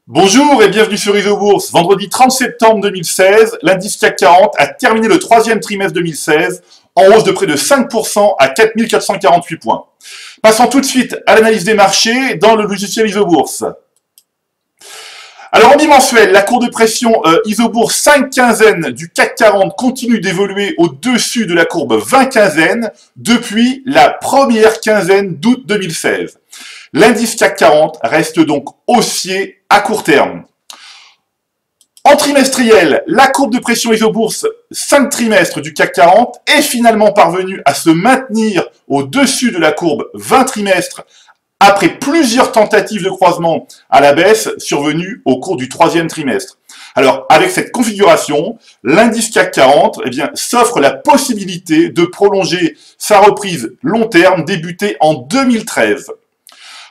Bonjour et bienvenue sur ISO-Bourse. Vendredi 30 septembre 2016, l'indice CAC 40 a terminé le troisième trimestre 2016 en hausse de près de 5% à 4448 points. Passons tout de suite à l'analyse des marchés dans le logiciel ISO-Bourse. Alors en bimensuel, la courbe de pression ISO-Bourse 5 quinzaines du CAC 40 continue d'évoluer au-dessus de la courbe 20 quinzaines depuis la première quinzaine d'août 2016. L'indice CAC 40 reste donc haussier à court terme. En trimestriel, la courbe de pression ISO-Bourse 5 trimestres du CAC 40 est finalement parvenue à se maintenir au-dessus de la courbe 20 trimestres après plusieurs tentatives de croisement à la baisse survenues au cours du troisième trimestre. Alors, avec cette configuration, l'indice CAC 40 s'offre la possibilité de prolonger sa reprise long terme débutée en 2013.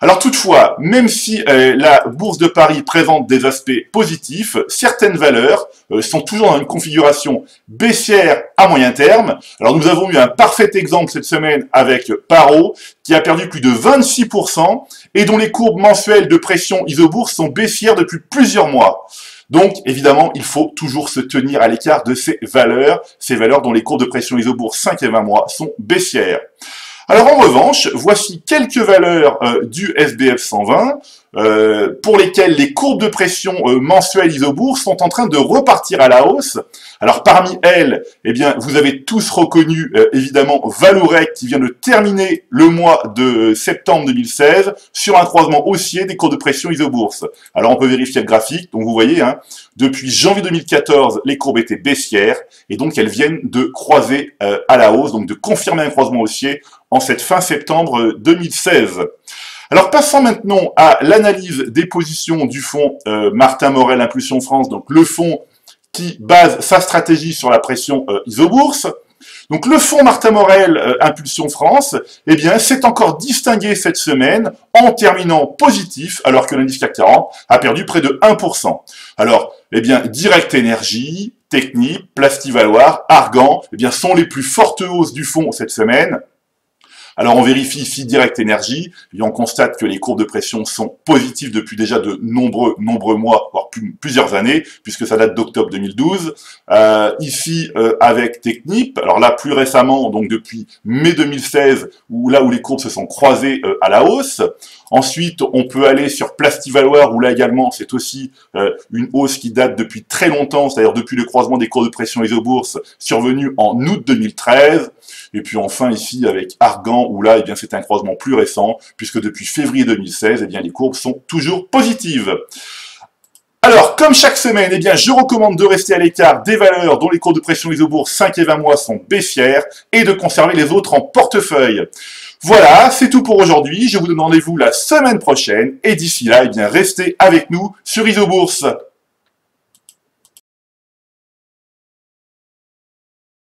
Alors toutefois, même si la bourse de Paris présente des aspects positifs, certaines valeurs sont toujours dans une configuration baissière à moyen terme. Alors nous avons eu un parfait exemple cette semaine avec Paro, qui a perdu plus de 26% et dont les courbes mensuelles de pression ISO-Bourse sont baissières depuis plusieurs mois. Donc, évidemment, il faut toujours se tenir à l'écart de ces valeurs dont les courbes de pression ISO-Bourse 5 et 20 mois sont baissières. Alors en revanche, voici quelques valeurs du SBF 120 pour lesquelles les courbes de pression mensuelles ISO-Bourse sont en train de repartir à la hausse. Alors parmi elles, vous avez tous reconnu évidemment Vallourec qui vient de terminer le mois de septembre 2016 sur un croisement haussier des courbes de pression ISO-Bourse. Alors on peut vérifier le graphique, donc vous voyez, depuis janvier 2014, les courbes étaient baissières et donc elles viennent de croiser à la hausse, donc de confirmer un croisement haussier en cette fin septembre 2016. Alors passons maintenant à l'analyse des positions du fonds Martin Morel Impulsion France, donc le fonds qui base sa stratégie sur la pression ISO-Bourse. Donc le fonds Martin Morel Impulsion France, s'est encore distingué cette semaine en terminant positif, alors que l'indice CAC 40 a perdu près de 1%. Alors, Direct Énergie, Technip, Plastivaloir, Argan, sont les plus fortes hausses du fonds cette semaine. Alors on vérifie ici Direct Énergie, et on constate que les courbes de pression sont positives depuis déjà de nombreux mois, voire plusieurs années, puisque ça date d'octobre 2012. Ici avec Technip, alors là plus récemment, donc depuis mai 2016, où les courbes se sont croisées à la hausse. Ensuite, on peut aller sur Plastivaloir, où là également, c'est aussi une hausse qui date depuis très longtemps, c'est-à-dire depuis le croisement des courbes de pression ISO-Bourse survenu en août 2013. Et puis enfin ici avec Argan, où là, c'est un croisement plus récent, puisque depuis février 2016, les courbes sont toujours positives. Alors, comme chaque semaine, je recommande de rester à l'écart des valeurs dont les courbes de pression ISO-Bourse 5 et 20 mois sont baissières et de conserver les autres en portefeuille. Voilà, c'est tout pour aujourd'hui. Je vous donne rendez-vous la semaine prochaine et d'ici là, restez avec nous sur ISO-Bourse.